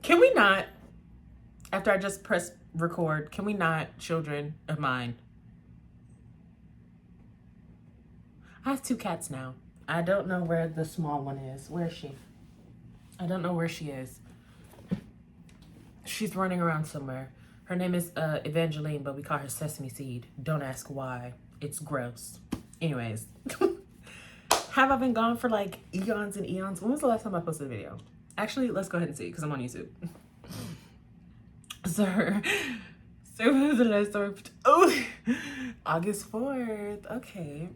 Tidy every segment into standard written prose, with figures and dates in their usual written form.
Can we not, after I just press record, can we not, children of mine? I have 2 cats now. I don't know where the small one is. Where is she? I don't know where she is. She's running around somewhere. Her name is Evangeline, but we call her Sesame Seed. Don't ask why. It's gross. Anyways. Have I been gone for like eons and eons? When was the last time I posted a video? Actually, let's go ahead and see because I'm on YouTube. Sir. So when did I start? Oh, August 4th. Okay.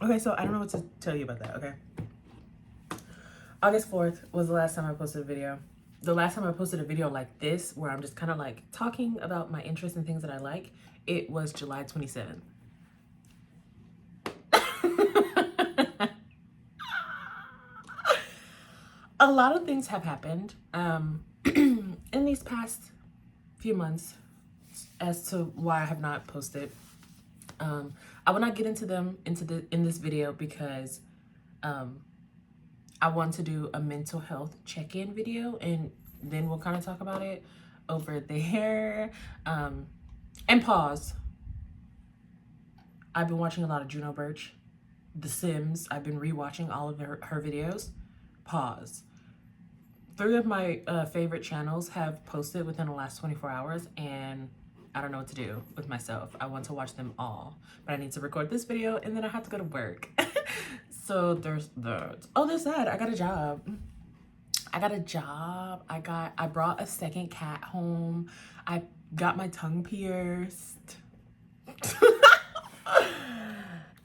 Okay, so I don't know what to tell you about that, okay? August 4th was the last time I posted a video. The last time I posted a video like this, where I'm just kind of like talking about my interests and things that I like, it was July 27th. A lot of things have happened in these past few months as to why I have not posted. I will not get into them in this video because I want to do a mental health check-in video, and then we'll kind of talk about it over there. And pause. I've been watching a lot of Juno Birch, The Sims. I've been rewatching all of her videos. Pause. 3 of my favorite channels have posted within the last 24 hours, and I don't know what to do with myself. I want to watch them all, but I need to record this video, and then I have to go to work. So there's that. Oh, there's that. I got a job. I brought a second cat home. I got my tongue pierced.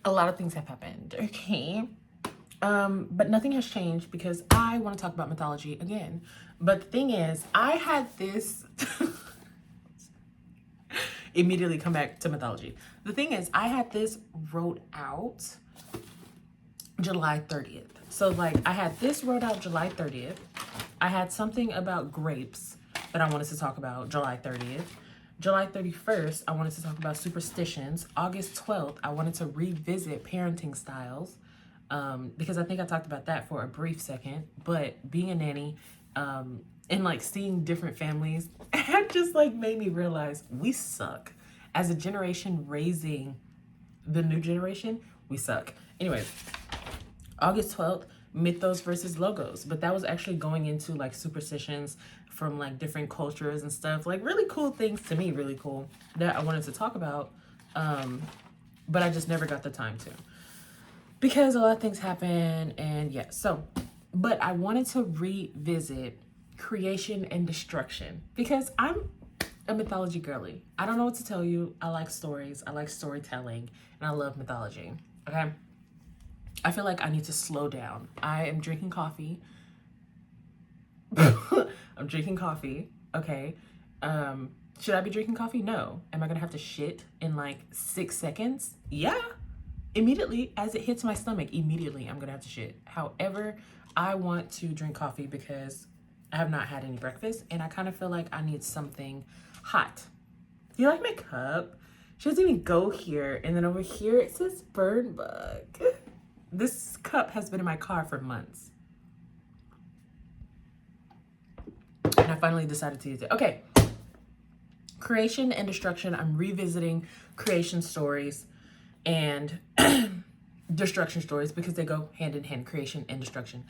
A lot of things have happened, okay? But nothing has changed because I want to talk about mythology again. But the thing is, I had this immediately come back to mythology. The thing is, I had this wrote out July 30th. So like I had this wrote out July 30th. I had something about grapes that I wanted to talk about July 30th. July 31st, I wanted to talk about superstitions. August 12th, I wanted to revisit parenting styles. Because I think I talked about that for a brief second, but being a nanny, and like seeing different families, it just like made me realize we suck. As a generation raising the new generation, we suck. Anyways, August 12th, mythos versus logos, but that was actually going into like superstitions from like different cultures and stuff, like really cool things to me, really cool that I wanted to talk about, but I just never got the time to. Because a lot of things happen, and yeah, so, but I wanted to revisit creation and destruction because I'm a mythology girly. I don't know what to tell you. I like stories, I like storytelling, and I love mythology, okay? I feel like I need to slow down. I am drinking coffee. I'm drinking coffee, okay? Should I be drinking coffee? No. Am I gonna have to shit in like 6 seconds? Yeah. Immediately, as it hits my stomach, immediately I'm gonna have to shit. However, I want to drink coffee because I have not had any breakfast and I kind of feel like I need something hot. Do you like my cup? She doesn't even go here. And then over here it says Burn Bug. This cup has been in my car for months. And I finally decided to use it. Okay. Creation and destruction. I'm revisiting creation stories and destruction stories because they go hand in hand, creation and destruction.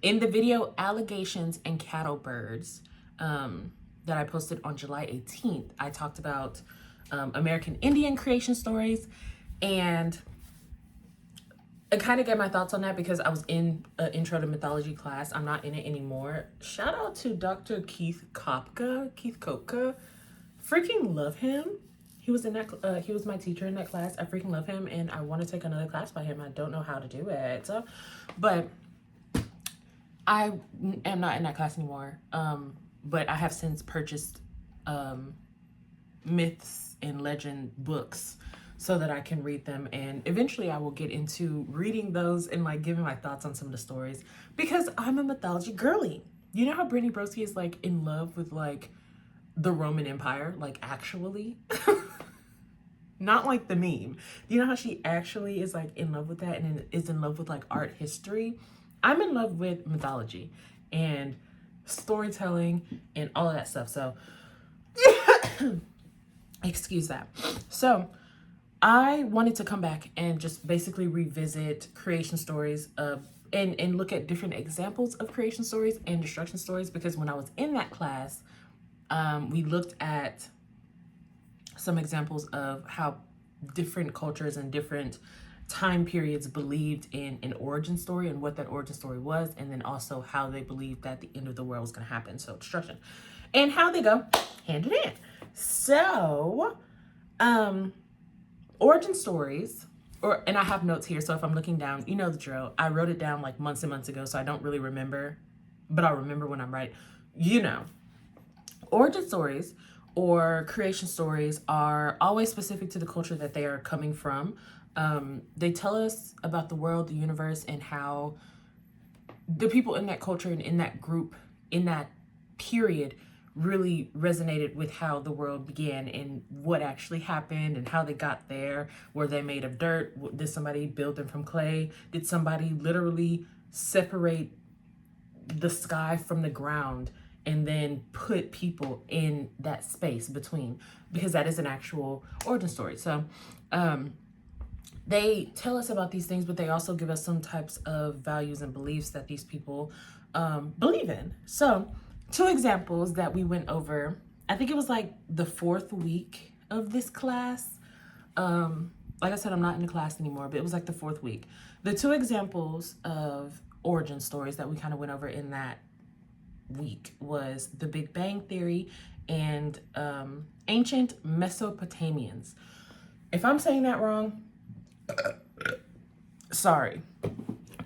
In the video Allegations and Cattle Birds that I posted on July 18th, I talked about American Indian creation stories, and I kind of get my thoughts on that because I was in an intro to mythology class. I'm not in it anymore. Shout out to Dr. Keith Kopka. Freaking love him. He was in that. He was my teacher in that class. I freaking love him, and I want to take another class by him. I don't know how to do it, so, but I am not in that class anymore. But I have since purchased myths and legend books so that I can read them, and eventually I will get into reading those and like giving my thoughts on some of the stories because I'm a mythology girly. You know how Brittany Broski is like in love with like the Roman Empire, like actually. Not like the meme. You know how she actually is like in love with that and is in love with like art history? I'm in love with mythology and storytelling and all of that stuff. So, excuse that. So, I wanted to come back and just basically revisit creation stories and look at different examples of creation stories and destruction stories, because when I was in that class, we looked at some examples of how different cultures and different time periods believed in an origin story and what that origin story was, and then also how they believed that the end of the world was going to happen, so destruction, and how they go hand in hand. So, origin stories, and I have notes here, so if I'm looking down, you know the drill. I wrote it down like months and months ago, so I don't really remember, but I'll remember when I'm right. Origin stories or creation stories are always specific to the culture that they are coming from. They tell us about the world, the universe, and how the people in that culture and in that group, in that period, really resonated with how the world began and what actually happened and how they got there. Were they made of dirt? Did somebody build them from clay? Did somebody literally separate the sky from the ground and then put people in that space between? Because that is an actual origin story. So they tell us about these things, but they also give us some types of values and beliefs that these people believe in. So 2 examples that we went over, I think it was like the 4th week of this class. Like I said, I'm not in the class anymore, but it was like the 4th week. The 2 examples of origin stories that we kind of went over in that week was the Big Bang Theory and ancient Mesopotamians. If I'm saying that wrong, sorry.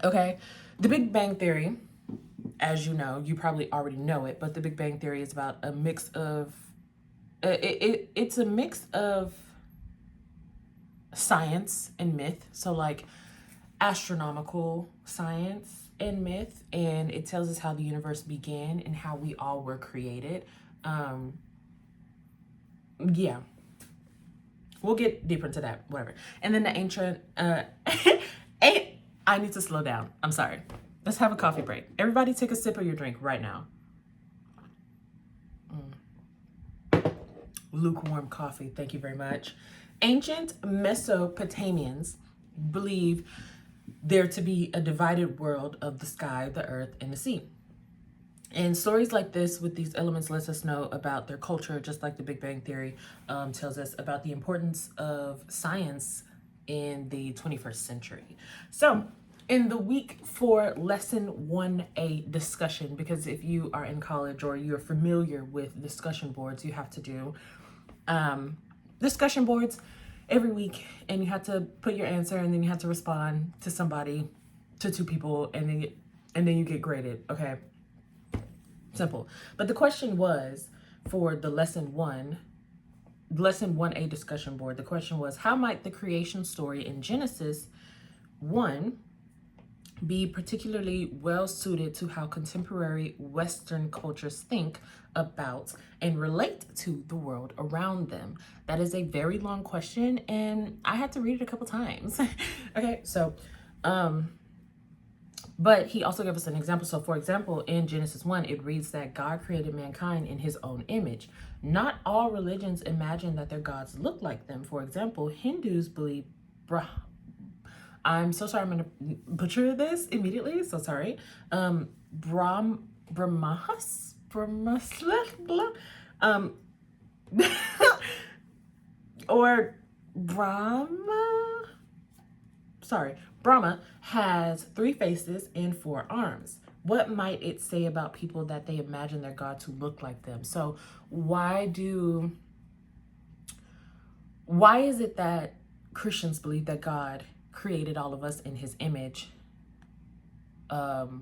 Okay, the Big Bang Theory, as you know, you probably already know it, but the Big Bang Theory is about a mix of it's a mix of science and myth. So like astronomical science and myth, and it tells us how the universe began and how we all were created. Yeah, we'll get deeper into that, whatever. And then the ancient I need to slow down, I'm sorry. Let's have a coffee break. Everybody take a sip of your drink right now. Lukewarm coffee, thank you very much. Ancient Mesopotamians believe there to be a divided world of the sky, the earth, and the sea. And stories like this with these elements lets us know about their culture, just like the Big Bang Theory tells us about the importance of science in the 21st century. So in the week for lesson 1A discussion, because if you are in college or you're familiar with discussion boards, you have to do discussion boards every week, and you have to put your answer, and then you have to respond to somebody, to 2 people, and then you get graded. Okay, simple. But the question was for the lesson 1A discussion board. The question was, how might the creation story in Genesis 1 be particularly well suited to how contemporary Western cultures think about and relate to the world around them? That is a very long question, and I had to read it a couple times. Okay, so but he also gave us an example. So for example, in Genesis 1, it reads that God created mankind in his own image. Not all religions imagine that their gods look like them. For example, Hindus believe I'm so sorry, I'm gonna butcher this immediately, so sorry. Brahmas, or Brahma has 3 faces and 4 arms. What might it say about people that they imagine their God to look like them? So why is it that Christians believe that God created all of us in his image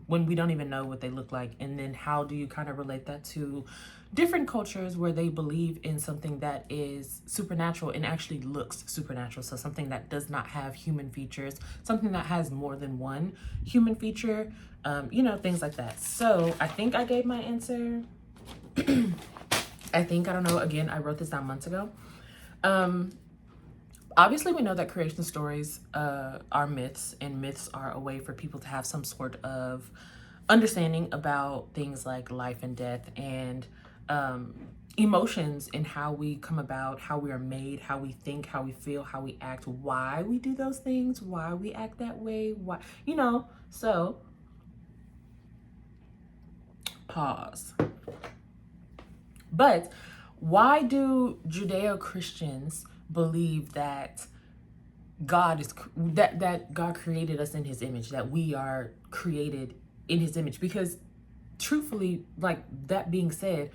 when we don't even know what they look like? And then how do you kind of relate that to different cultures where they believe in something that is supernatural and actually looks supernatural? So something that does not have human features, something that has more than one human feature, things like that. So I think I gave my answer. I don't know, again, I wrote this down months ago. Obviously, we know that creation stories are myths, and myths are a way for people to have some sort of understanding about things like life and death and emotions and how we come about, how we are made, how we think, how we feel, how we act, why we do those things, why we act that way, why, you know. So, pause. But why do Judeo-Christians believe that that God created us in his image, that we are created in his image? Because truthfully, like that being said,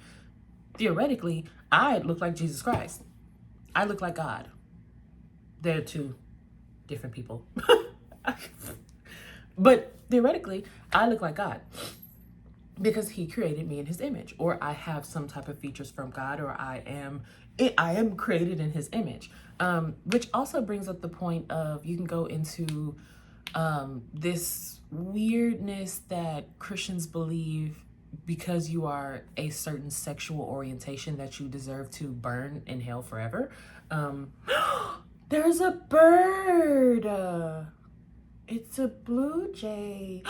theoretically, I look like Jesus Christ. I look like God. They're two different people. But theoretically, I look like God because he created me in his image, or I have some type of features from God, or I am created in his image. Which also brings up the point of, you can go into this weirdness that Christians believe because you are a certain sexual orientation that you deserve to burn in hell forever. There's a bird. It's a blue jay.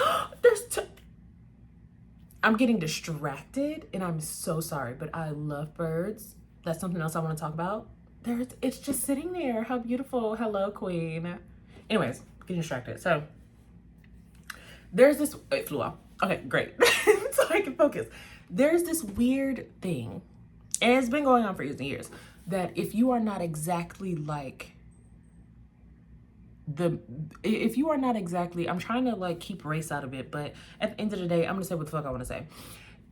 I'm getting distracted and I'm so sorry, but I love birds. That's something else I want to talk about. It's just sitting there. How beautiful. Hello, queen. Anyways, getting distracted. So there's this, it flew off. Okay, great. So I can focus. There's this weird thing, and it's been going on for years and years, that if you are not exactly like if you are not exactly, I'm trying to like keep race out of it, but at the end of the day, I'm gonna say what the fuck I want to say.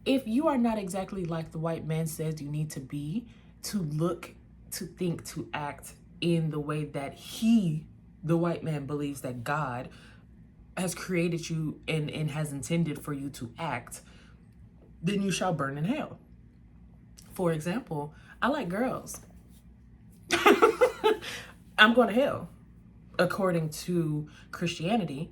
If you are not exactly like the white man says you need to be, to look, to think, to act in the way that the white man, believes that God has created you and has intended for you to act, then you shall burn in hell. For example, I like girls. I'm going to hell. According to Christianity,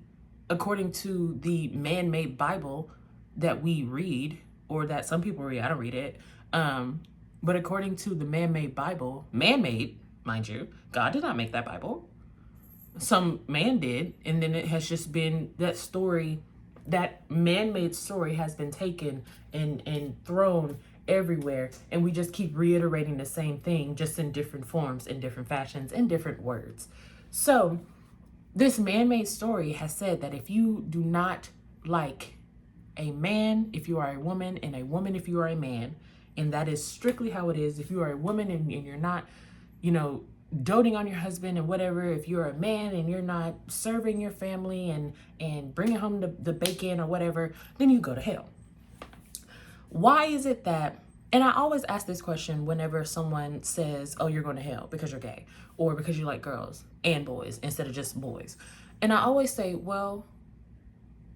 according to the man-made Bible that we read, or that some people read, I don't read it, but according to the man-made Bible, man-made, mind you, God did not make that Bible. Some man did, and then it has just been that story, that man-made story has been taken and thrown everywhere, and we just keep reiterating the same thing, just in different forms, in different fashions, in different words. So this man-made story has said that if you do not like a man, if you are a woman, and a woman if you are a man, and that is strictly how it is. If you are a woman and you're not, doting on your husband and whatever, if you're a man and you're not serving your family and bringing home the bacon or whatever, then you go to hell. Why is it that, and I always ask this question whenever someone says, oh, you're going to hell because you're gay, or because you like girls and boys instead of just boys. And I always say, well,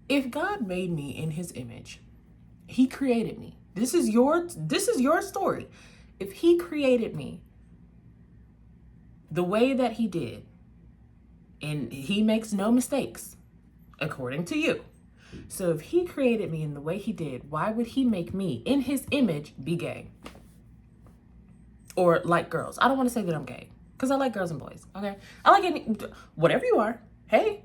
if God made me in his image, he created me. This is your story. If he created me the way that he did, and he makes no mistakes, according to you. So if he created me in the way he did, why would he make me in his image be gay? Or like girls. I don't want to say that I'm gay, because I like girls and boys, okay? I like whatever you are. Hey,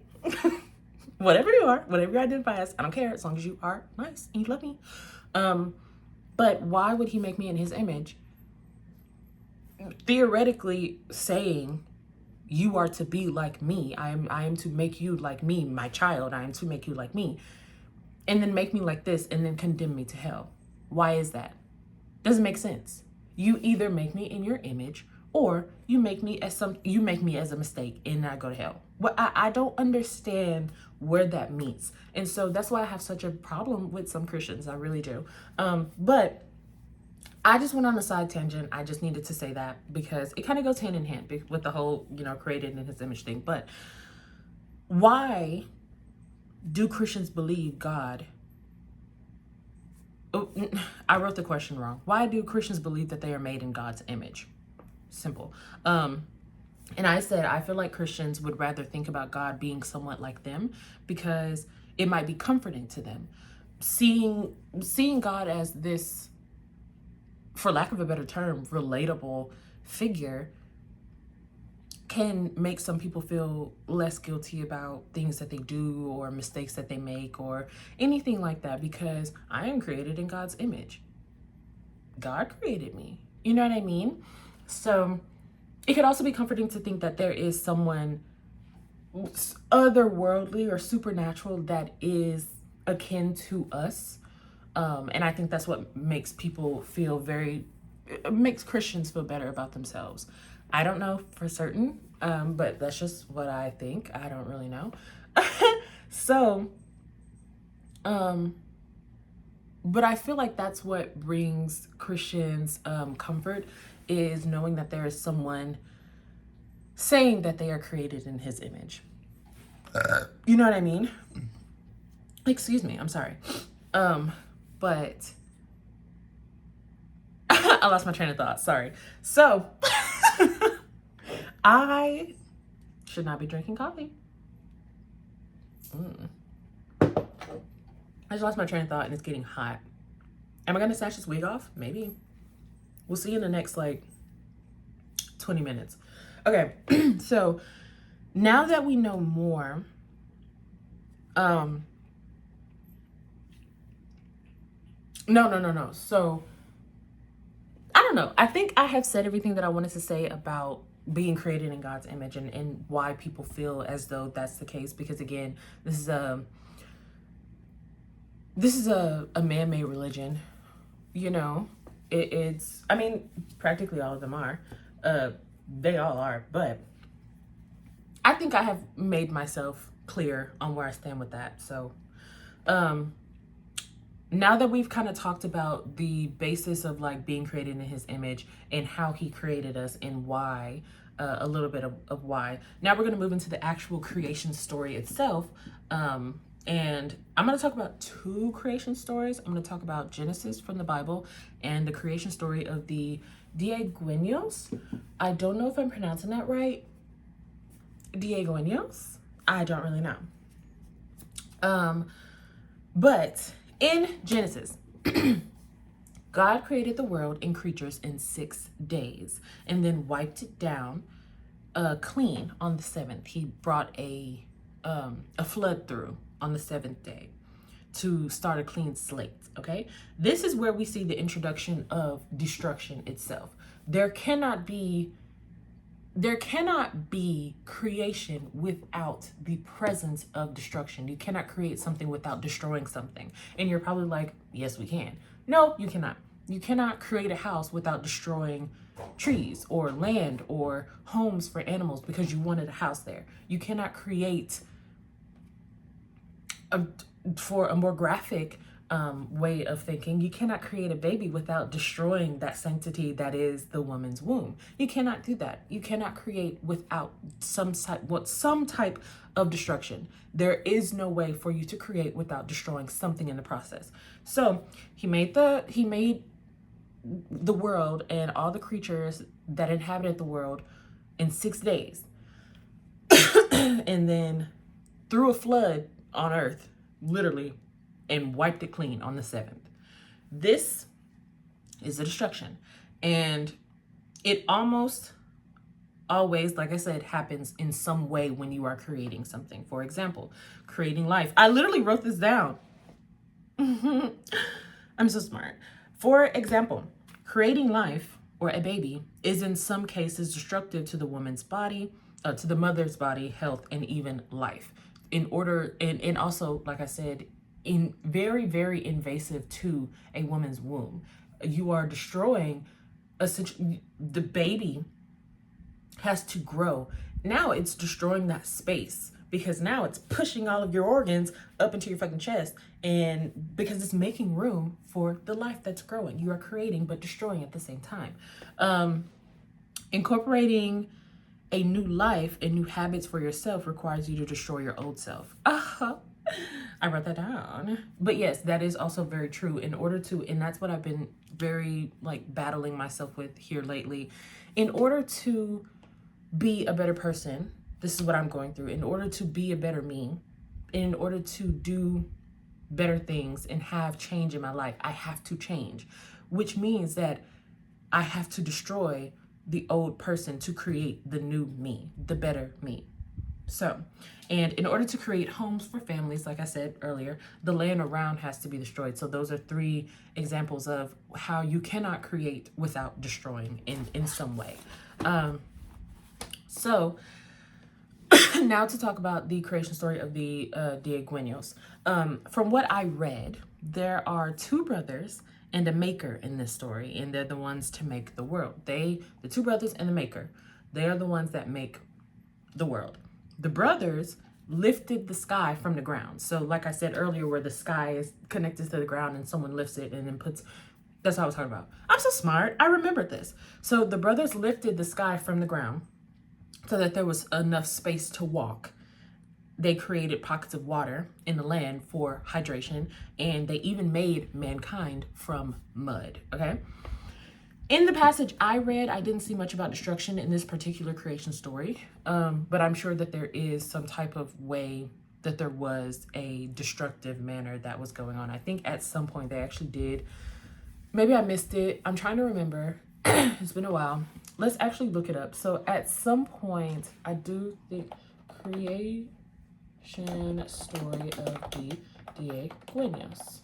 whatever you are, whatever you identify as, I don't care, as long as you are nice and you love me. But why would he make me in his image? Theoretically saying, you are to be like me. I am to make you like me, my child. I am to make you like me. And then make me like this, and then condemn me to hell. Why is that? Doesn't make sense. You either make me in your image, or you make me as a mistake and I go to hell. Well, I don't understand where that meets. And so that's why I have such a problem with some Christians. I really do. But I just went on a side tangent. I just needed to say that because it kind of goes hand in hand with the whole, created in his image thing. But why do Christians believe God? Oh, I wrote the question wrong. Why do Christians believe that they are made in God's image? Simple. And I said, I feel like Christians would rather think about God being somewhat like them because it might be comforting to them. Seeing God as this, for lack of a better term, relatable figure can make some people feel less guilty about things that they do or mistakes that they make or anything like that, because I am created in God's image. God created me. You know what I mean? So it could also be comforting to think that there is someone otherworldly or supernatural that is akin to us. And I think that's what makes people feel makes Christians feel better about themselves. I don't know for certain, but that's just what I think. I don't really know. So, but I feel like that's what brings Christians comfort, is knowing that there is someone saying that they are created in his image. You know what I mean? Excuse me, I'm sorry. But I lost my train of thought, sorry. So, I should not be drinking coffee. I just lost my train of thought and it's getting hot. Am I gonna snatch this wig off? Maybe. We'll see in the next like 20 minutes. Okay, so now that we know more, no. So I don't know. I think I have said everything that I wanted to say about being created in God's image and why people feel as though that's the case. Because again, this is a man-made religion. You know, it's, I mean, practically all of them are. They all are, but I think I have made myself clear on where I stand with that. So, now that we've kind of talked about the basis of like being created in his image and how he created us and why, a little bit of why, now we're going to move into the actual creation story itself. And I'm going to talk about two creation stories. I'm going to talk about Genesis from the Bible and the creation story of the Diegueños. I don't know if I'm pronouncing that right. Diegueños? I don't really know. But in Genesis, God created the world and creatures in 6 days and then wiped it down clean on the seventh. He brought a flood through on the seventh day to start a clean slate. Okay, this is where we see the introduction of destruction itself. There cannot be creation without the presence of destruction. You cannot create something without destroying something. And you're probably like, yes, we can. No, you cannot. You cannot create a house without destroying trees or land or homes for animals because you wanted a house there. You cannot create for a more graphic way of thinking, you cannot create a baby without destroying that sanctity that is the woman's womb. You cannot do that. You cannot create without some type of destruction. There is no way for you to create without destroying something in the process. So he made the world and all the creatures that inhabited the world in 6 days. And then threw a flood on earth, literally, and wiped it clean on the seventh. This is a destruction. And it almost always, like I said, happens in some way when you are creating something. For example, creating life. I literally wrote this down. I'm so smart. For example, creating life or a baby is in some cases destructive to the woman's body, to the mother's body, health, and even life. And also, like I said, in very, very invasive to a woman's womb. You are destroying, essentially, the baby has to grow. Now it's destroying that space because now it's pushing all of your organs up into your fucking chest, and because it's making room for the life that's growing. You are creating but destroying at the same time. Incorporating a new life and new habits for yourself requires you to destroy your old self. I wrote that down. But yes, that is also very true. And that's what I've been very battling myself with here lately. In order to be a better person, this is what I'm going through. In order to be a better me, in order to do better things and have change in my life, I have to change, which means that I have to destroy the old person to create the new me, the better me. So, and in order to create homes for families, like I said earlier, the land around has to be destroyed. So those are 3 examples of how you cannot create without destroying in some way. So now to talk about the creation story of the Diegueños. From what I read, there are 2 brothers and a maker in this story, and they're the ones to make the world. The 2 brothers and the maker, they are the ones that make the world. The brothers lifted the sky from the ground. So like I said earlier, where the sky is connected to the ground and someone lifts it and then puts, that's what I was talking about. I'm so smart. I remembered this. So the brothers lifted the sky from the ground so that there was enough space to walk. They created pockets of water in the land for hydration, and they even made mankind from mud, okay? In the passage I read, I didn't see much about destruction in this particular creation story, but I'm sure that there is some type of way that there was a destructive manner that was going on. I think at some point they actually did. Maybe I missed it. I'm trying to remember. It's been a while. Let's actually look it up. So at some point, I do think creation story of the Diegueños.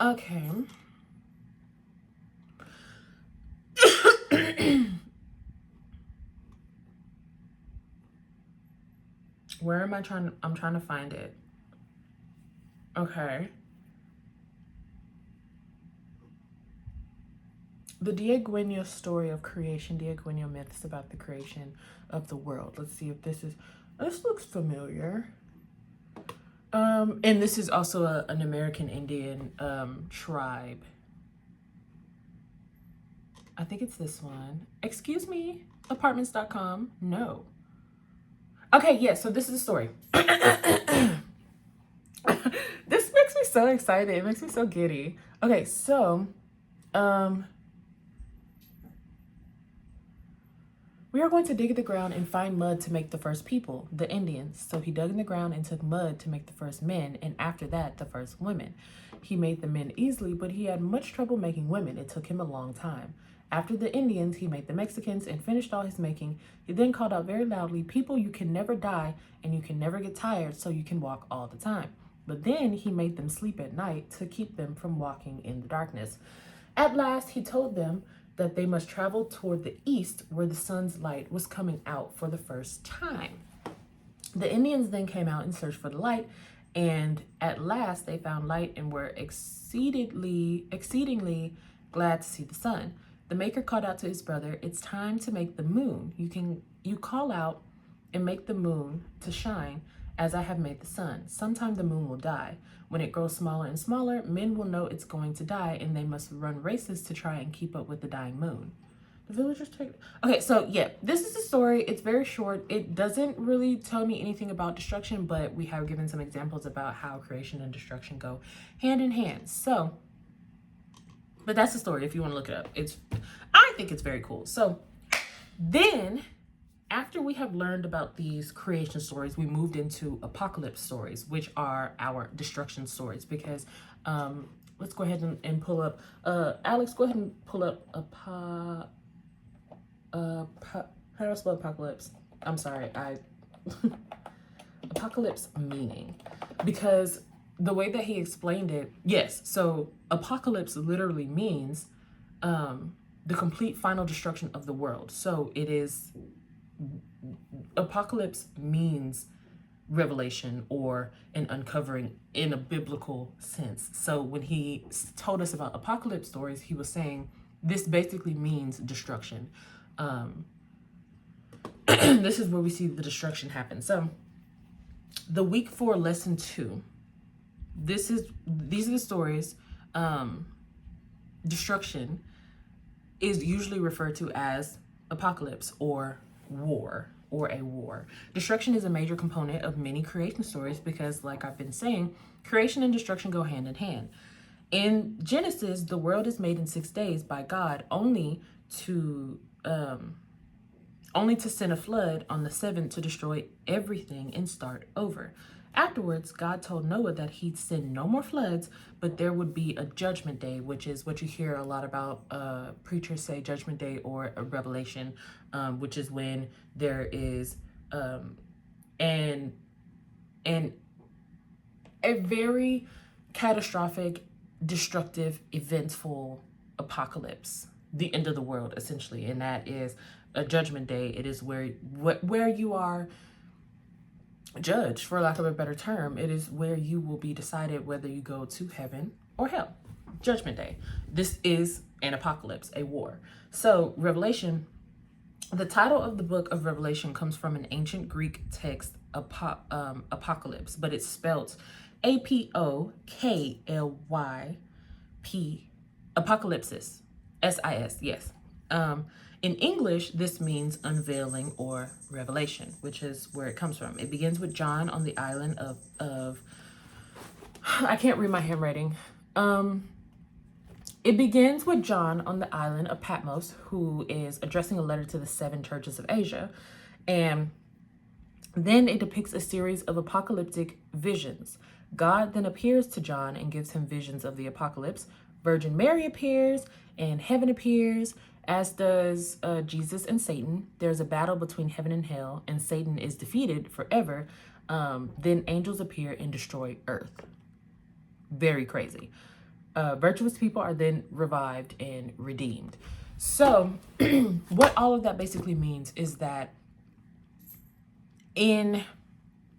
Okay. Where am I trying? I'm trying to find it. Okay. The Diegueño story of creation, Diegueño myths about the creation of the world. Let's see if this looks familiar. And this is also an American Indian tribe. I think it's this one. Excuse me, apartments.com. No. Okay, yeah, so this is the story. This makes me so excited. It makes me so giddy. Okay, so, we are going to dig in the ground and find mud to make the first people, the Indians. So he dug in the ground and took mud to make the first men, and after that, the first women. He made the men easily, but he had much trouble making women. It took him a long time. After the Indians, he made the Mexicans and finished all his making. He then called out very loudly, "People, you can never die and you can never get tired, so you can walk all the time." But then he made them sleep at night to keep them from walking in the darkness. At last, he told them that they must travel toward the east where the sun's light was coming out for the first time. The Indians then came out and searched for the light, and at last they found light and were exceedingly glad to see the sun. The maker called out to his brother, "It's time to make the moon. You call out and make the moon to shine as I have made the sun. Sometime the moon will die. When it grows smaller and smaller, men will know it's going to die, and they must run races to try and keep up with the dying moon." The villagers take... Okay, so yeah, this is the story. It's very short. It doesn't really tell me anything about destruction, but we have given some examples about how creation and destruction go hand in hand. So, but that's the story if you want to look it up. I think it's very cool. So then, after we have learned about these creation stories, we moved into apocalypse stories, which are our destruction stories. Because let's go ahead and pull up. Alex, go ahead and pull up how do I spell apocalypse? I'm sorry, apocalypse meaning, because the way that he explained it, yes. So apocalypse literally means the complete final destruction of the world. So it is. Apocalypse means revelation or an uncovering in a biblical sense. So when he told us about apocalypse stories, he was saying this basically means destruction. This is where we see the destruction happen. So the week 4 lesson 2, these are the stories. Destruction is usually referred to as apocalypse or war or a war. Destruction is a major component of many creation stories because, like I've been saying, creation and destruction go hand in hand. In Genesis, the world is made in 6 days by God, only to send a flood on the 7th to destroy everything and start over. Afterwards, God told Noah that he'd send no more floods, but there would be a judgment day, which is what you hear a lot about preachers say, judgment day or a revelation, which is when there is an a very catastrophic, destructive, eventful apocalypse, the end of the world, essentially. And that is a judgment day. It is where you are judged, for lack of a better term. It is where you will be decided whether you go to heaven or hell. Judgment day. This is an apocalypse, a war. So Revelation, the title of the book of Revelation comes from an ancient Greek text, apocalypse, but it's spelled Apoklyp, apocalypsis, SIS, yes. In English, this means unveiling or revelation, which is where it comes from. It begins with John on the island of I can't read my handwriting. It begins with John on the island of Patmos, who is addressing a letter to the 7 churches of Asia. And then it depicts a series of apocalyptic visions. God then appears to John and gives him visions of the apocalypse. Virgin Mary appears and heaven appears, as does Jesus and Satan. There's a battle between heaven and hell, and Satan is defeated forever. Then angels appear and destroy earth. Very crazy. Virtuous people are then revived and redeemed. So what all of that basically means is that in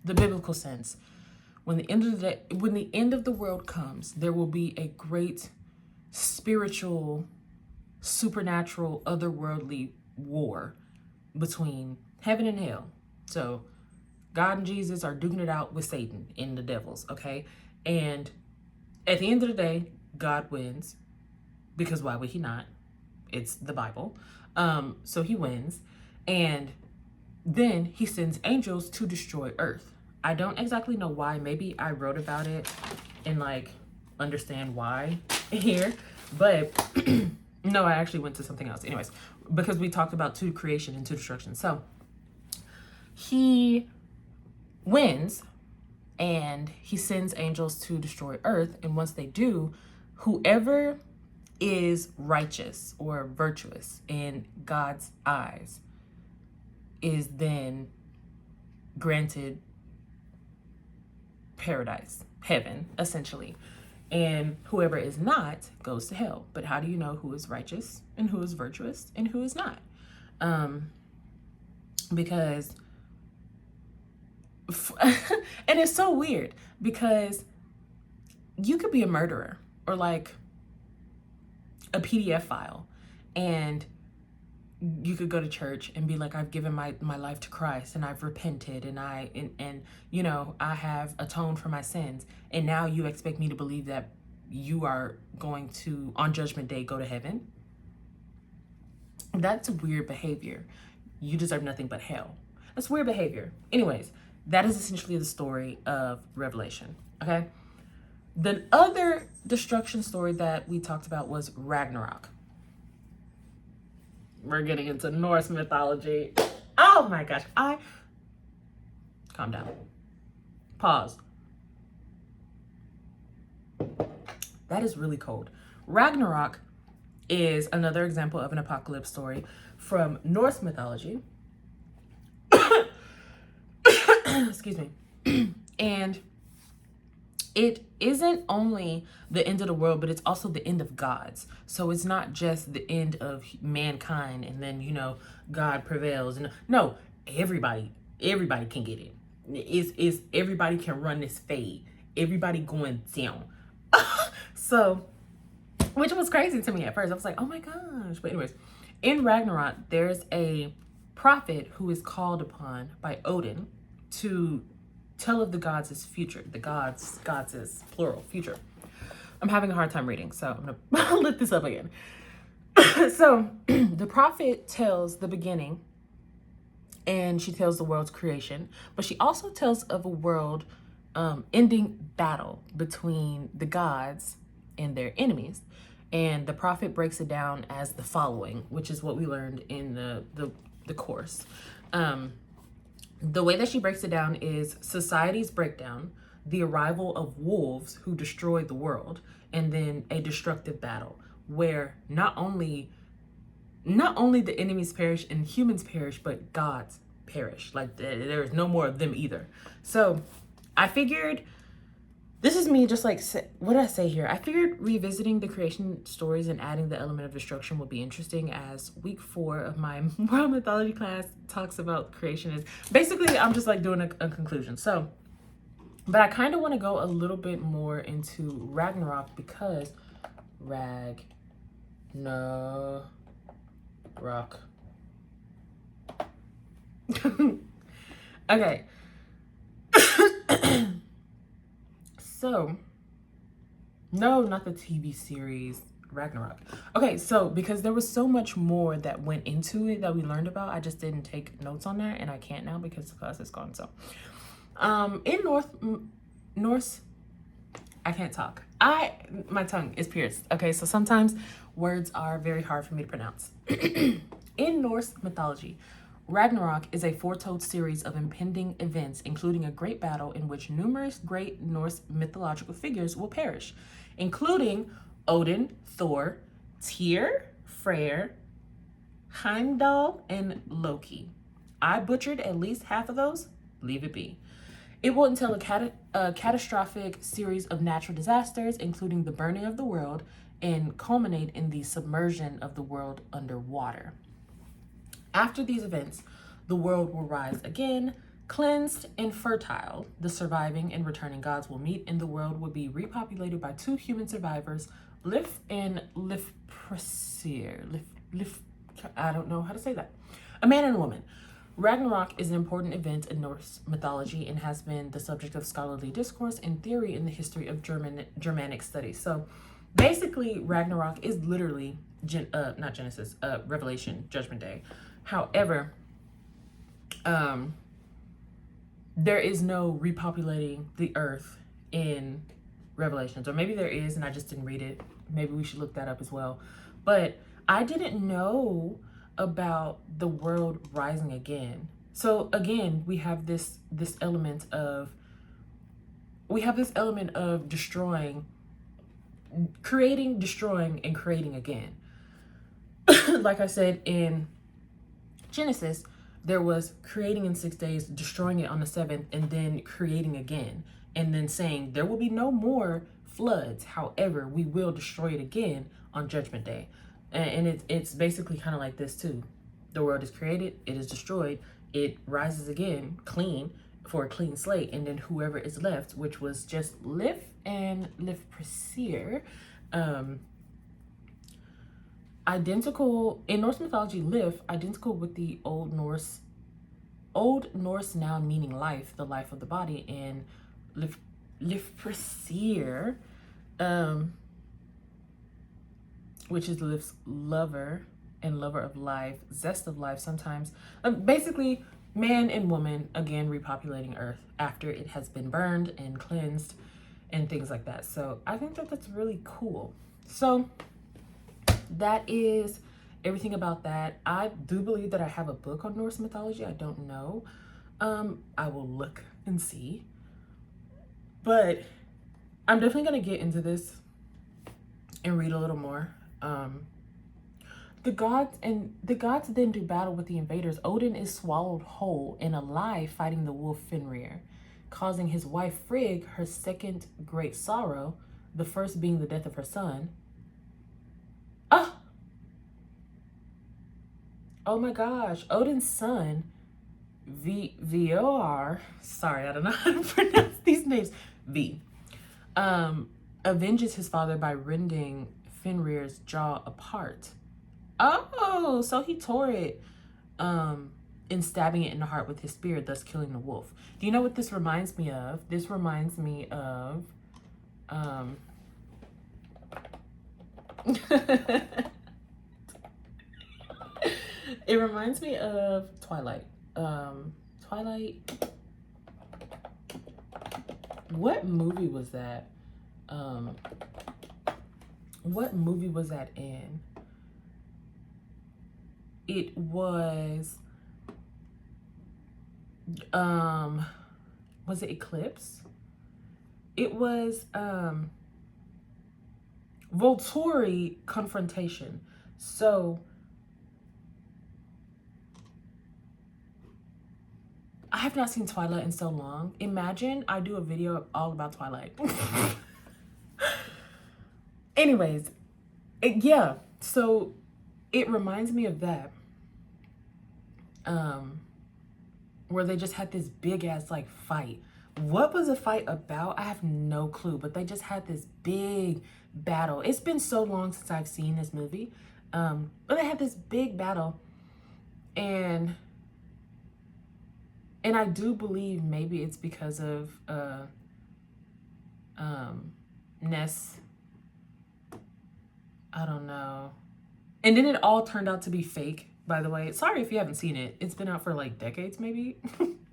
the biblical sense, when the end of the world comes, there will be a great spiritual, supernatural, otherworldly war between heaven and hell. So God and Jesus are duking it out with Satan and the devils, okay? And at the end of the day, God wins, because why would he not? It's the Bible. So he wins, and then he sends angels to destroy earth. I don't exactly know why. Maybe I wrote about it and like understand why here, but no, I actually went to something else. Anyways, because we talked about to creation and to destruction. So he wins and he sends angels to destroy earth. And once they do, whoever is righteous or virtuous in God's eyes is then granted paradise, heaven, essentially. And whoever is not goes to hell. But how do you know who is righteous and who is virtuous and who is not? Because, and it's so weird because you could be a murderer or like a PDF file, and you could go to church and be like, I've given my life to Christ and I've repented and you know, I have atoned for my sins. And now you expect me to believe that you are going to, on judgment day, go to heaven? That's weird behavior. You deserve nothing but hell. That's weird behavior. Anyways, that is essentially the story of Revelation, okay? The other destruction story that we talked about was Ragnarok. We're getting into Norse mythology. Oh my gosh. Calm down. Pause. That is really cold. Ragnarok is another example of an apocalypse story from Norse mythology. Excuse me. And it isn't only the end of the world, but it's also the end of gods. So it's not just the end of mankind and then, you know, God prevails. And no, everybody can get it. It's everybody can run this fade. Everybody going down. So, which was crazy to me at first. I was like, oh my gosh. But anyways, in Ragnarok, there's a prophet who is called upon by Odin to tell of the gods' future. The gods is plural, future. I'm having a hard time reading, so I'm gonna lift this up again. So the prophet tells the beginning, and she tells the world's creation, but she also tells of a world ending battle between the gods and their enemies. And the prophet breaks it down as the following, which is what we learned in the course. The way that she breaks it down is society's breakdown, the arrival of wolves who destroy the world, and then a destructive battle where not only the enemies perish and humans perish, but gods perish. Like there is no more of them either. So I figured, this is me just like, what did I say here? I figured revisiting the creation stories and adding the element of destruction would be interesting, as week 4 of my world mythology class talks about creation. Is basically, I'm just like doing a conclusion. So, but I kind of want to go a little bit more into Ragnarok, because Rock. Okay. So, no, not the TV series Ragnarok. Okay, so because there was so much more that went into it that we learned about, I just didn't take notes on that, and I can't now because the class is gone. So, in Norse, I can't talk. My tongue is pierced. Okay, so sometimes words are very hard for me to pronounce. In Norse mythology, Ragnarok is a foretold series of impending events, including a great battle in which numerous great Norse mythological figures will perish, including Odin, Thor, Tyr, Freyr, Heimdall, and Loki. I butchered at least half of those. Leave it be. It will entail a catastrophic series of natural disasters, including the burning of the world, and culminate in the submersion of the world underwater. After these events, the world will rise again, cleansed and fertile. The surviving and returning gods will meet, and the world will be repopulated by 2 human survivors, Lif and Lifprasir. I don't know how to say that. A man and a woman. Ragnarok is an important event in Norse mythology and has been the subject of scholarly discourse and theory in the history of Germanic studies. So basically, Ragnarok is literally not Genesis, Revelation, Judgment Day. However, there is no repopulating the earth in Revelations, or maybe there is and I just didn't read it. Maybe we should look that up as well. But I didn't know about the world rising again. So again, we have this element of destroying, creating, destroying, and creating again. Like I said in Genesis, there was creating in 6 days, destroying it on the 7th, and then creating again, and then saying there will be no more floods. However, we will destroy it again on Judgment Day. And it's basically kind of like this too. The world is created, it is destroyed, it rises again clean for a clean slate, and then whoever is left, which was just Lif and Lifprasir, identical in Norse mythology. Lif, identical with the Old Norse noun meaning life, the life of the body, and Lifprasir, which is Lif's lover and lover of life, zest of life sometimes. Basically, man and woman, again, repopulating Earth after it has been burned and cleansed and things like that. So I think that that's really cool. So that is everything about that. I do believe that I have a book on Norse mythology. I don't know. I will look and see. But I'm definitely going to get into this and read a little more. The gods then do battle with the invaders. Odin is swallowed whole and alive fighting the wolf Fenrir, causing his wife Frigg her second great sorrow, the first being the death of her son. Oh my gosh, Odin's son, Vor, sorry, I don't know how to pronounce these names, avenges his father by rending Fenrir's jaw apart. Oh, so he tore it and stabbing it in the heart with his spear, thus killing the wolf. Do you know what this reminds me of? This reminds me of it reminds me of Twilight. What movie was that? What movie was that in? It was Was it Eclipse? It was Volturi Confrontation. So I have not seen Twilight in so long. Imagine I do a video all about Twilight. Anyways, yeah, so it reminds me of that. Where they just had this big ass like fight. What was the fight about? I have no clue, but they just had this big battle. It's been so long since I've seen this movie. But they had this big battle, and I do believe maybe it's because of Ness. I don't know. And then it all turned out to be fake, by the way. Sorry if you haven't seen it. It's been out for like decades maybe.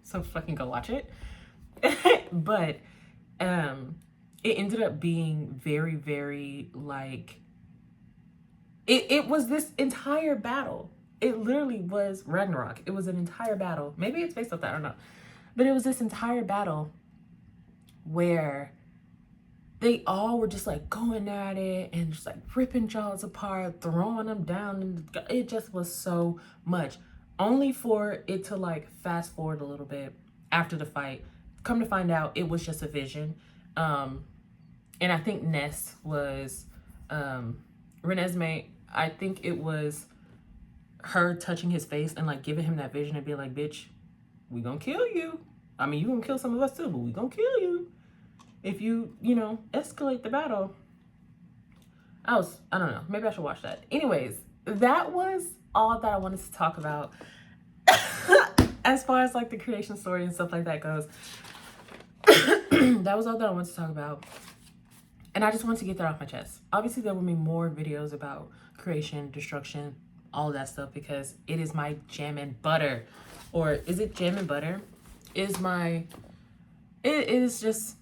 So fucking go watch it. But it ended up being very, very like it was this entire battle. It literally was Ragnarok. It was an entire battle. Maybe it's based off that, I don't know. But it was this entire battle where they all were just like going at it and just like ripping jaws apart, throwing them down. And it just was so much. Only for it to like fast forward a little bit after the fight. Come to find out, it was just a vision. And I think Ness was Renesmee. I think it was her touching his face and like giving him that vision and being like, bitch, we gonna kill you. I mean, you gonna kill some of us too, but we gonna kill you if you know, escalate the battle. I don't know, maybe I should watch that. Anyways, that was all that I wanted to talk about as far as like the creation story and stuff like that goes. That was all that I wanted to talk about. And I just wanted to get that off my chest. Obviously, there will be more videos about creation, destruction, all that stuff, because it is my jam and butter. Or is it jam and butter? It is just,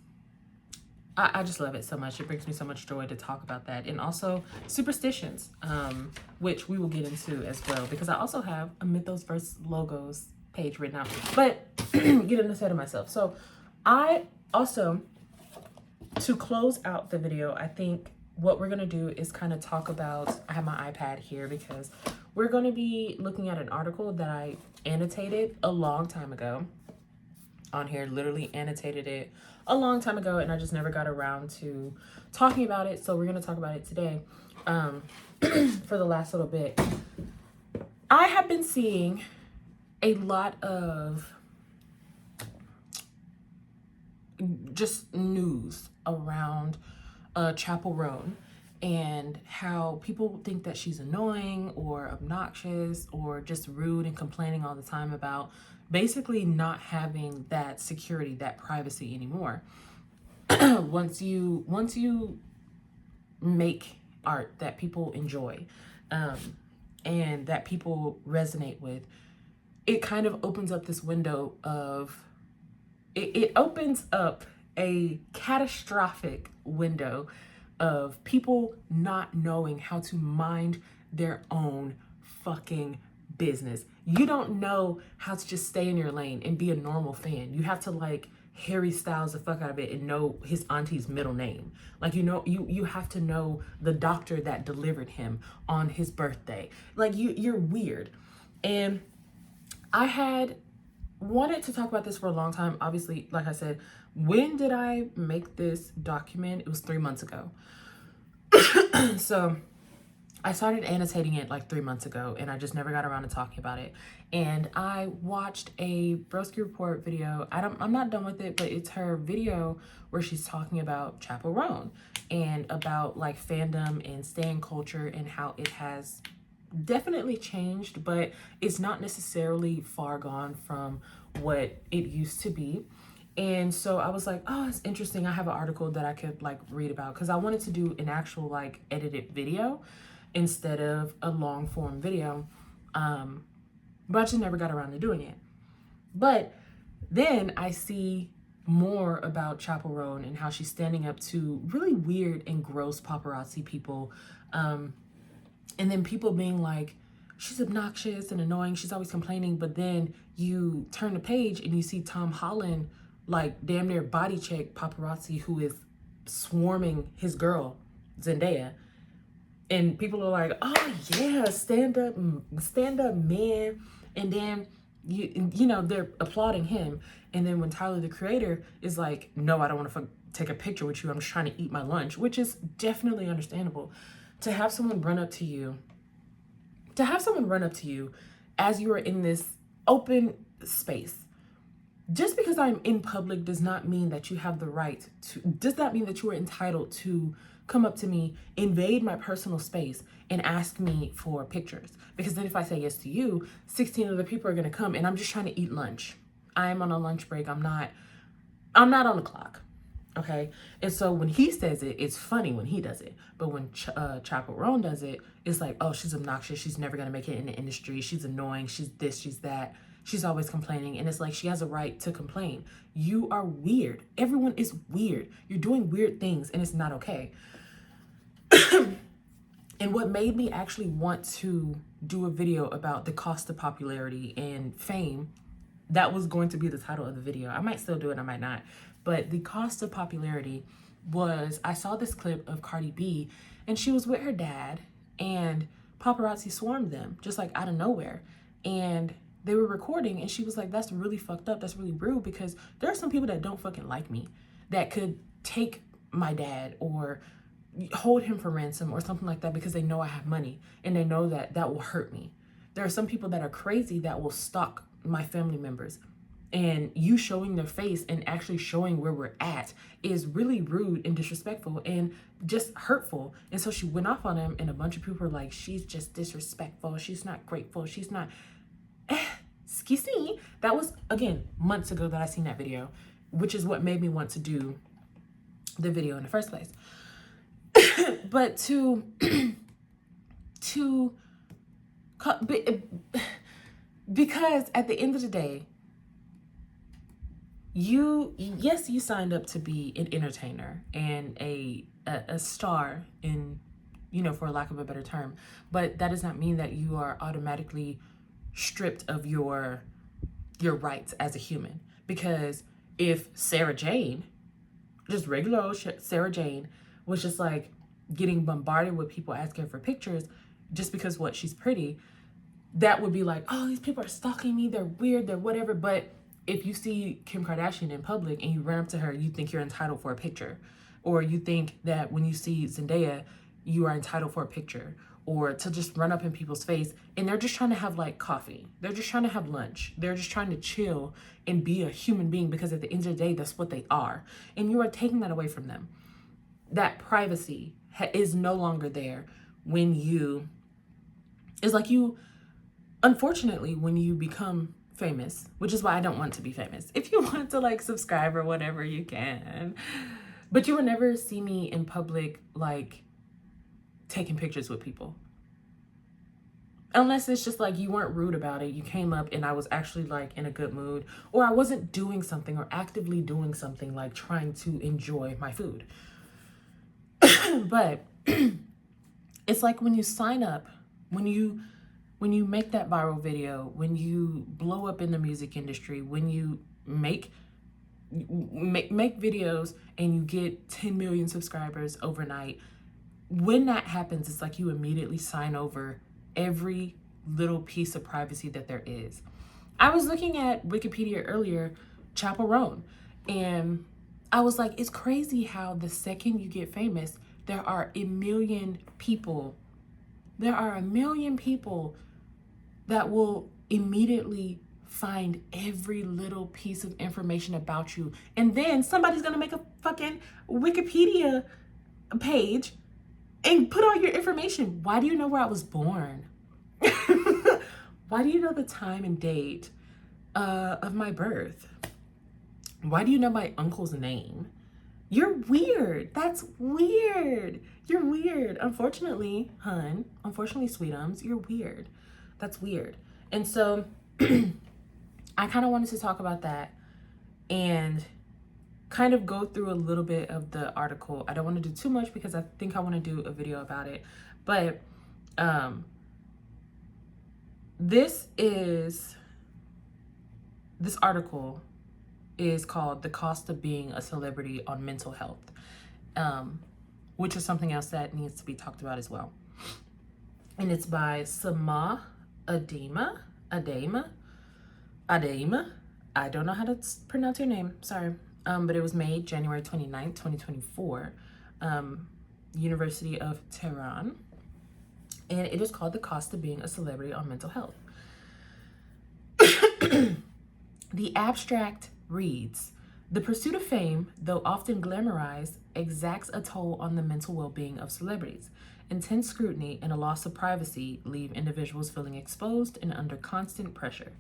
I just love it so much. It brings me so much joy to talk about that. And also superstitions, which we will get into as well, because I also have a Mythos versus Logos page written out. But getting ahead of myself. So I also, to close out the video, I think what we're going to do is kind of talk about, I have my iPad here because we're going to be looking at an article that I annotated a long time ago on here, literally annotated it a long time ago, and I just never got around to talking about it. So we're going to talk about it today for the last little bit. I have been seeing a lot of just news around Chappell Roan and how people think that she's annoying or obnoxious or just rude and complaining all the time about basically not having that security, that privacy anymore. once you make art that people enjoy and that people resonate with, it kind of opens up this window of it opens up a catastrophic window of people not knowing how to mind their own fucking business. You don't know how to just stay in your lane and be a normal fan. You have to like Harry Styles the fuck out of it and know his auntie's middle name. Like, you know, you have to know the doctor that delivered him on his birthday. Like, you're weird. And I had wanted to talk about this for a long time. Obviously, like I said, when did I make this document? It was 3 months ago. So I started annotating it like 3 months ago, and I just never got around to talking about it. And I watched a Broski Report video. I'm not done with it, but it's her video where she's talking about Chappell Roan and about like fandom and stan culture and how it has definitely changed, but it's not necessarily far gone from what it used to be. And so I was like, oh, it's interesting. I have an article that I could like read about, because I wanted to do an actual like edited video instead of a long form video. But I just never got around to doing it. But then I see more about Chappell Roan and how she's standing up to really weird and gross paparazzi people. And then people being like, she's obnoxious and annoying, she's always complaining. But then you turn the page and you see Tom Holland like damn near body check paparazzi who is swarming his girl Zendaya, and people are like, oh yeah, stand up man. And then you know, they're applauding him. And then when Tyler the Creator is like, no, I don't want to take a picture with you, I'm just trying to eat my lunch, which is definitely understandable. To have someone run up to you as you are in this open space, just because I'm in public does not mean that you have the right to, does not mean that you are entitled to come up to me, invade my personal space, and ask me for pictures. Because then if I say yes to you, 16 other people are gonna come, and I'm just trying to eat lunch. I am on a lunch break. I'm not on the clock. Okay. And so when he says it, it's funny when he does it. But when Chappell Roan does it, it's like, oh, she's obnoxious. She's never going to make it in the industry. She's annoying. She's this, she's that. She's always complaining. And it's like, she has a right to complain. You are weird. Everyone is weird. You're doing weird things and it's not okay. And what made me actually want to do a video about the cost of popularity and fame, that was going to be the title of the video. I might still do it, I might not. But the cost of popularity was, I saw this clip of Cardi B and she was with her dad and paparazzi swarmed them just like out of nowhere. And they were recording and she was like, that's really fucked up. That's really rude, because there are some people that don't fucking like me that could take my dad or hold him for ransom or something like that because they know I have money and they know that that will hurt me. There are some people that are crazy that will stalk my family members, and you showing their face and actually showing where we're at is really rude and disrespectful and just hurtful. And so she went off on him, and a bunch of people were like, she's just disrespectful, she's not grateful, she's not excuse me. That was, again, months ago that I seen that video, which is what made me want to do the video in the first place. But because at the end of the day, you signed up to be an entertainer and a star in, you know, for lack of a better term, but that does not mean that you are automatically stripped of your rights as a human. Because if Sarah Jane, just regular old Sarah Jane, was just like getting bombarded with people asking her for pictures just because what, she's pretty, that would be like, oh, these people are stalking me, they're weird, they're whatever. But if you see Kim Kardashian in public and you run up to her, you think you're entitled for a picture. Or you think that when you see Zendaya, you are entitled for a picture. Or to just run up in people's face and they're just trying to have like coffee. They're just trying to have lunch. They're just trying to chill and be a human being, because at the end of the day, that's what they are. And you are taking that away from them. That privacy is no longer there when you, it's like you, unfortunately, when you become famous, which is why I don't want to be famous. If you want to like subscribe or whatever, you can. But you will never see me in public like taking pictures with people. Unless it's just like you weren't rude about it. You came up and I was actually like in a good mood, or I wasn't doing something or actively doing something like trying to enjoy my food. But it's like when you sign up, when you make that viral video, when you blow up in the music industry, when you make videos and you get 10 million subscribers overnight, when that happens, it's like you immediately sign over every little piece of privacy that there is. I was looking at Wikipedia earlier, Chappell Roan, and I was like, it's crazy how the second you get famous, there are a million people that will immediately find every little piece of information about you. And then somebody's gonna make a fucking Wikipedia page and put all your information. Why do you know where I was born? Why do you know the time and date of my birth? Why do you know my uncle's name? You're weird. That's weird. You're weird. Unfortunately, sweetums, you're weird. That's weird. And so I kind of wanted to talk about that and kind of go through a little bit of the article. I don't want to do too much because I think I want to do a video about it. But This article is called "The Cost of Being a Celebrity on Mental Health," which is something else that needs to be talked about as well. And it's by Sama Adema. I don't know how to pronounce your name, sorry. But it was made January 29th, 2024, University of Tehran. And it is called "The Cost of Being a Celebrity on Mental Health." The abstract reads, "The pursuit of fame, though often glamorized, exacts a toll on the mental well-being of celebrities. Intense scrutiny and a loss of privacy leave individuals feeling exposed and under constant pressure.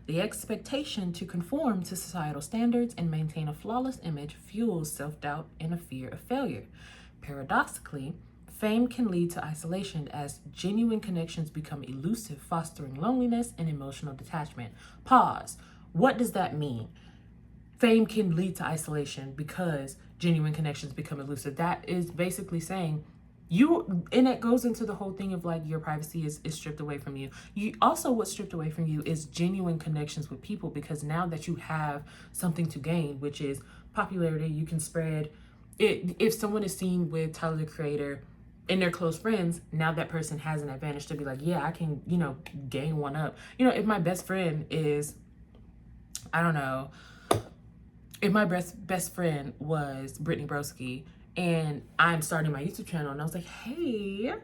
The expectation to conform to societal standards and maintain a flawless image fuels self-doubt and a fear of failure. Paradoxically, fame can lead to isolation as genuine connections become elusive, fostering loneliness and emotional detachment." Pause. What does that mean? Fame can lead to isolation because genuine connections become elusive. That is basically saying and it goes into the whole thing of like your privacy is stripped away from you. What's stripped away from you is genuine connections with people, because now that you have something to gain, which is popularity, you can spread it. If someone is seen with Tyler the Creator and they're close friends, now that person has an advantage to be like, yeah, I can, gain one up. If my best friend is, I don't know, if my best friend was Brittany Broski and I'm starting my YouTube channel and I was like, hey,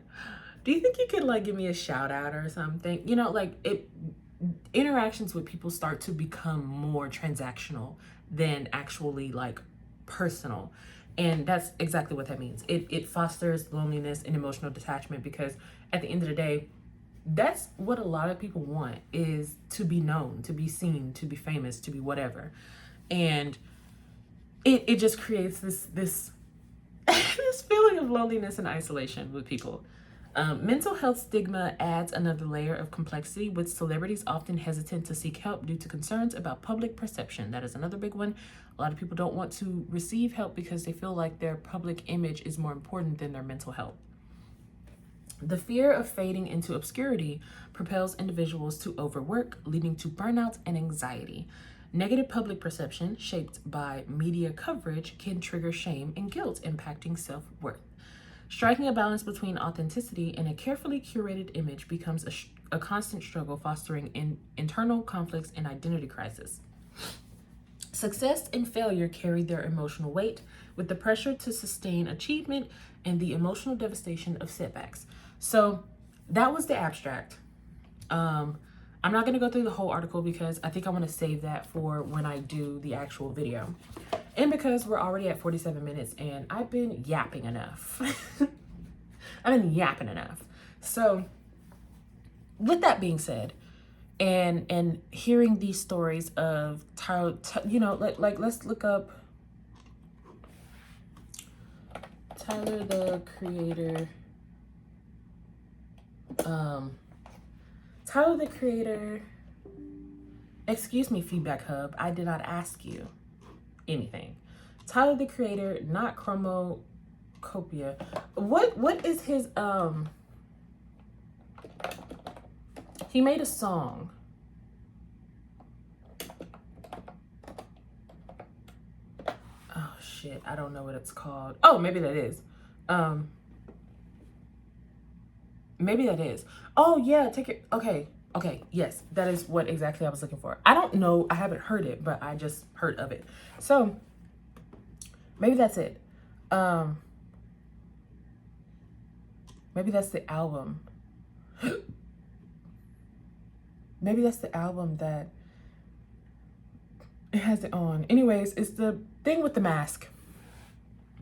do you think you could like give me a shout out or something? Interactions with people start to become more transactional than actually like personal. And that's exactly what that means. It fosters loneliness and emotional detachment, because at the end of the day, that's what a lot of people want, is to be known, to be seen, to be famous, to be whatever. And it just creates this this feeling of loneliness and isolation with people. Mental health stigma adds another layer of complexity, with celebrities often hesitant to seek help due to concerns about public perception. That is another big one. A lot of people don't want to receive help because they feel like their public image is more important than their mental health. The fear of fading into obscurity propels individuals to overwork, leading to burnout and anxiety. Negative public perception, shaped by media coverage, can trigger shame and guilt, impacting self-worth. Striking a balance between authenticity and a carefully curated image becomes a constant struggle, fostering internal conflicts and identity crisis. Success and failure carry their emotional weight, with the pressure to sustain achievement and the emotional devastation of setbacks. So that was the abstract. I'm not going to go through the whole article because I think I want to save that for when I do the actual video. And because we're already at 47 minutes and I've been yapping enough. So with that being said, and hearing these stories of Tyler, let's look up Tyler the Creator. Tyler the Creator, excuse me, Feedback Hub, I did not ask you anything. Tyler the Creator, not Chromocopia. What is his, he made a song. Oh shit, I don't know what it's called. Oh, maybe that is. Maybe that is. Oh yeah, take it. Okay, yes, that is what exactly I was looking for. I don't know, I haven't heard it, but I just heard of it. So maybe that's it. Maybe that's the album. Maybe that's the album that it has it on. Anyways, it's the thing with the mask.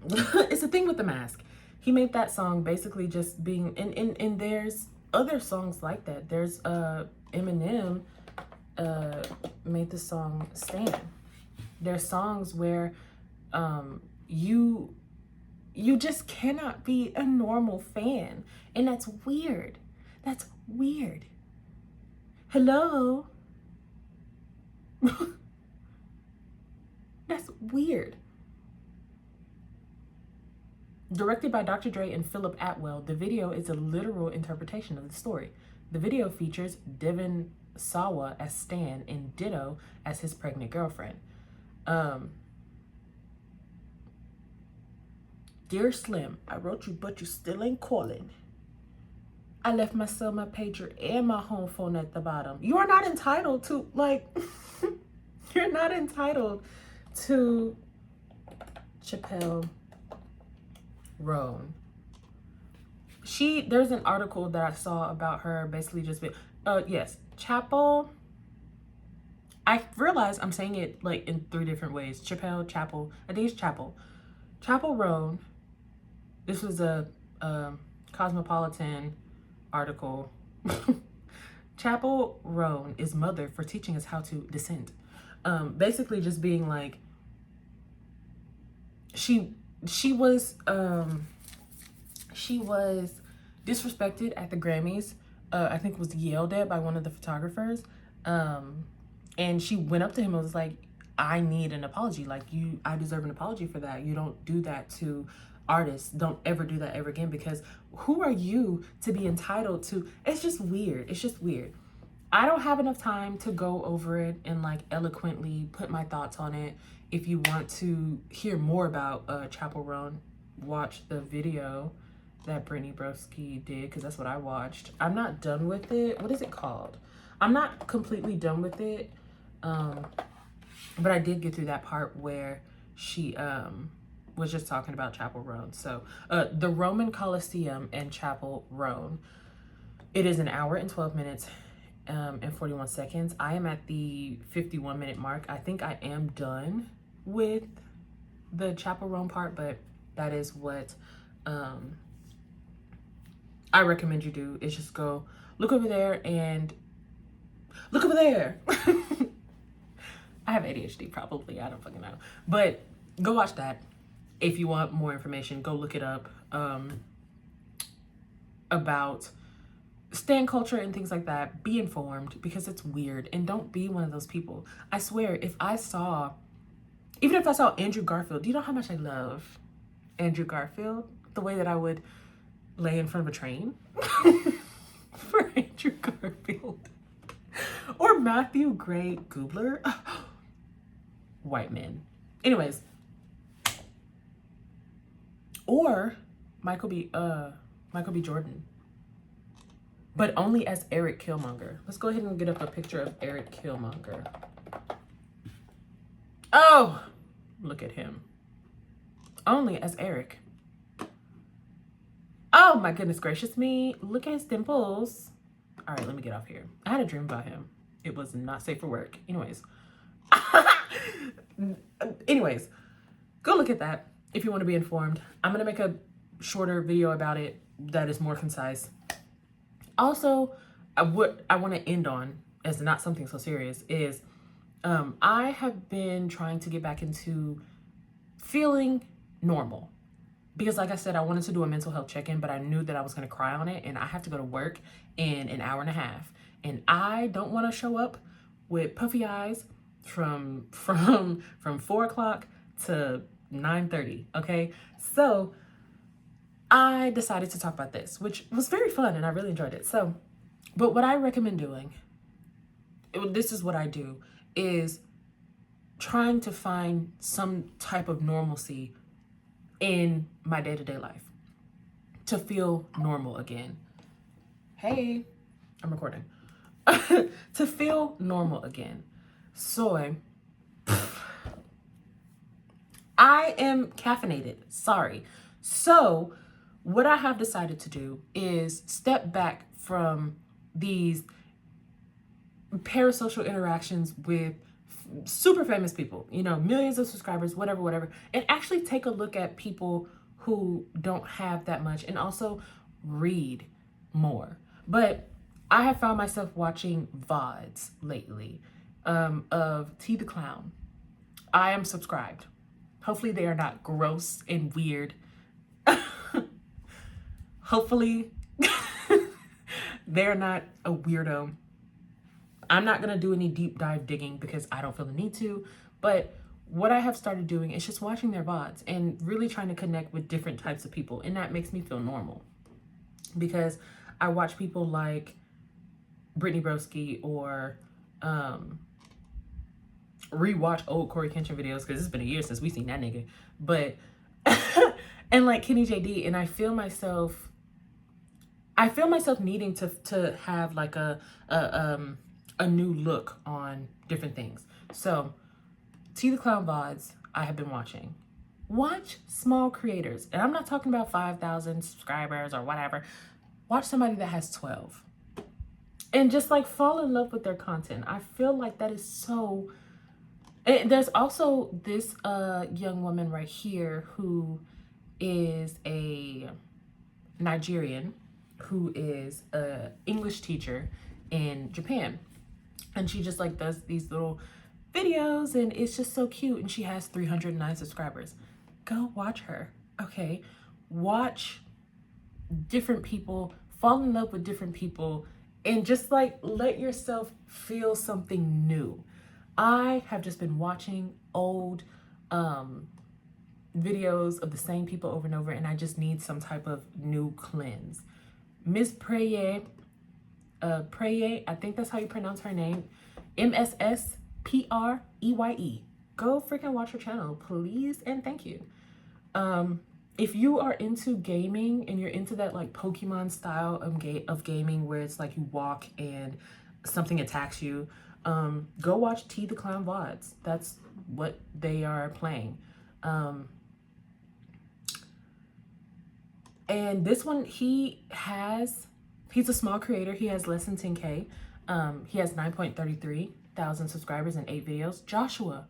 It's the thing with the mask. He made that song basically just being, and there's other songs like that. There's Eminem made the song Stan. There's songs where you just cannot be a normal fan, and that's weird. That's weird. Hello. That's weird. Directed by Dr. Dre and Philip Atwell, the video is a literal interpretation of the story. The video features Devin Sawa as Stan and Ditto as his pregnant girlfriend. Dear Slim, I wrote you, but you still ain't calling. I left my cell, my pager, and my home phone at the bottom. You are not entitled to, like, you're not entitled to Chappell Roan. There's an article that I saw about her basically just being, yes, Chappell. I realize I'm saying it like in 3 different ways. Chappell, I think it's Chappell. Chappell Roan. This was a Cosmopolitan article. Chappell Roan is mother for teaching us how to descend. Basically just being like, she was disrespected at the Grammys. I think was yelled at by one of the photographers. And she went up to him and was like, I need an apology. Like, I deserve an apology for that. You don't do that to artists. Don't ever do that ever again, because who are you to be entitled to? It's just weird. It's just weird. I don't have enough time to go over it and like eloquently put my thoughts on it. If you want to hear more about Chappell Roan, watch the video that Brittany Broski did, because that's what I watched. I'm not done with it. What is it called? I'm not completely done with it. But I did get through that part where she was just talking about Chappell Roan. So the Roman Colosseum and Chappell Roan. It is 1 hour and 12 minutes and 41 seconds. I am at the 51-minute mark. I think I am done with the Chappell Roan part, but that is what I recommend you do, is just go look over there and look over there. I have ADHD probably, I don't fucking know. But go watch that. If you want more information, go look it up about stan culture and things like that. Be informed, because it's weird, and don't be one of those people. I swear, even if I saw Andrew Garfield, do you know how much I love Andrew Garfield? The way that I would lay in front of a train for Andrew Garfield. Or Matthew Gray Gubler. White men. Anyways. Or Michael B. Jordan. But only as Eric Killmonger. Let's go ahead and get up a picture of Eric Killmonger. Oh! Look at him. Only as Eric. Oh my goodness gracious me. Look at his dimples. All right, let me get off here. I had a dream about him. It was not safe for work. Anyways, go look at that if you want to be informed. I'm going to make a shorter video about it that is more concise. Also, what I want to end on, as not something so serious, is I have been trying to get back into feeling normal. Because like I said, I wanted to do a mental health check-in, but I knew that I was going to cry on it, and I have to go to work in 1.5 hours. And I don't want to show up with puffy eyes from 4 o'clock to 9:30, okay? So I decided to talk about this, which was very fun, and I really enjoyed it. So, but what I recommend doing, this is what I do, is trying to find some type of normalcy in my day-to-day life to feel normal again. Hey, I'm recording. To feel normal again. So I am caffeinated. Sorry. So what I have decided to do is step back from these parasocial interactions with super famous people, millions of subscribers, whatever, and actually take a look at people who don't have that much, and also read more. But I have found myself watching VODs lately of T the Clown. I am subscribed. Hopefully they are not gross and weird. Hopefully they're not a weirdo. I'm not going to do any deep dive digging because I don't feel the need to, but what I have started doing is just watching their VODs and really trying to connect with different types of people, and that makes me feel normal. Because I watch people like Brittany Broski or rewatch old Corey Kenshin videos because it's been a year since we seen that nigga. But and like Kenny JD, and I feel myself needing to have like a new look on different things. So T the Clown VODs I have been watching. Watch small creators, and I'm not talking about 5,000 subscribers or whatever. Watch somebody that has 12 and just like fall in love with their content. I feel like that is so. And there's also this young woman right here who is a Nigerian who is a English teacher in Japan, and she just like does these little videos, and it's just so cute, and she has 309 subscribers. Go watch her. Okay, watch different people, fall in love with different people, and just like let yourself feel something new. I have just been watching old videos of the same people over and over, and I just need some type of new cleanse. Miss Preye, I think that's how you pronounce her name, MSSPREYE. Go freaking watch her channel, please, and thank you. If you are into gaming and you're into that like Pokemon style of gaming where it's like you walk and something attacks you, go watch T the Clown VODs. That's what they are playing. And this one, he's a small creator. He has less than 10K. He has 9.33 thousand subscribers and 8 videos. Joshua,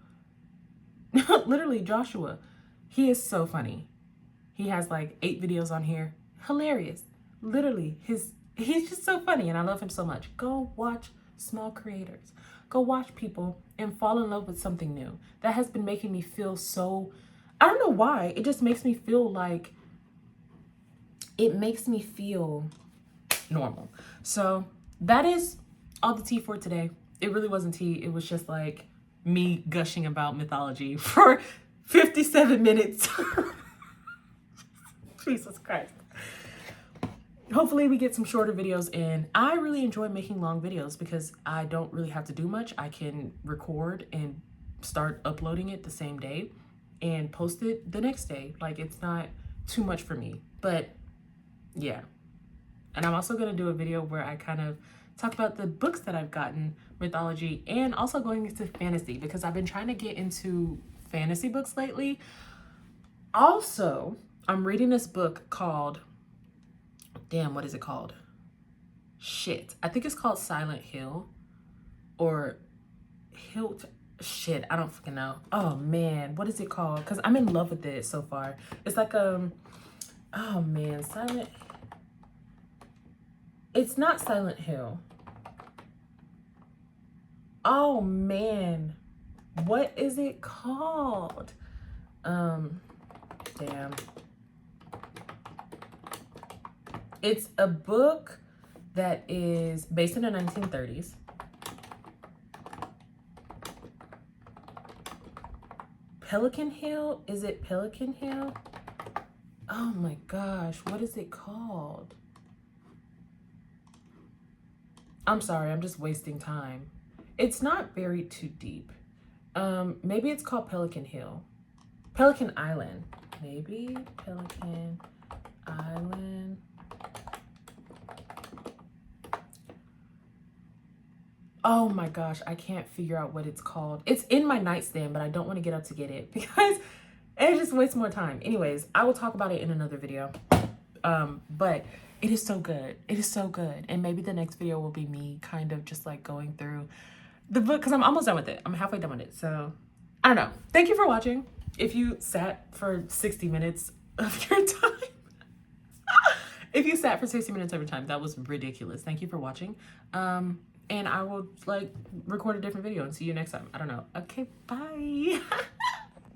literally Joshua, he is so funny. He has like 8 videos on here. Hilarious. Literally, he's just so funny, and I love him so much. Go watch small creators. Go watch people and fall in love with something new. That has been making me feel so, I don't know why. It just makes me feel like, it makes me feel normal. So that is all the tea for today. It really wasn't tea. It was just like me gushing about mythology for 57 minutes. Jesus Christ. Hopefully we get some shorter videos in. I really enjoy making long videos because I don't really have to do much. I can record and start uploading it the same day and post it the next day. Like, it's not too much for me, but yeah. And I'm also going to do a video where I kind of talk about the books that I've gotten, mythology, and also going into fantasy, because I've been trying to get into fantasy books lately. Also, I'm reading this book called, damn, what is it called? Shit. I think it's called Silent Hill or Hilt. Shit, I don't fucking know. Oh man, what is it called? Because I'm in love with it so far. It's like, oh man, it's not Silent Hill. Oh man, what is it called? Damn. It's a book that is based in the 1930s. Pelican Hill? Is it Pelican Hill? Oh my gosh, what is it called? I'm sorry, I'm just wasting time. It's not buried too deep. Maybe it's called Pelican Hill. Pelican Island. Maybe Pelican Island. Oh my gosh, I can't figure out what it's called. It's in my nightstand, but I don't want to get up to get it because it just wastes more time. Anyways, I will talk about it in another video. But it is so good. It is so good. And maybe the next video will be me kind of just like going through the book because I'm almost done with it. I'm halfway done with it. So I don't know. Thank you for watching. If you sat for 60 minutes of your time, if you sat for 60 minutes of your time, that was ridiculous. Thank you for watching. And I will like record a different video and see you next time. I don't know. Okay, bye.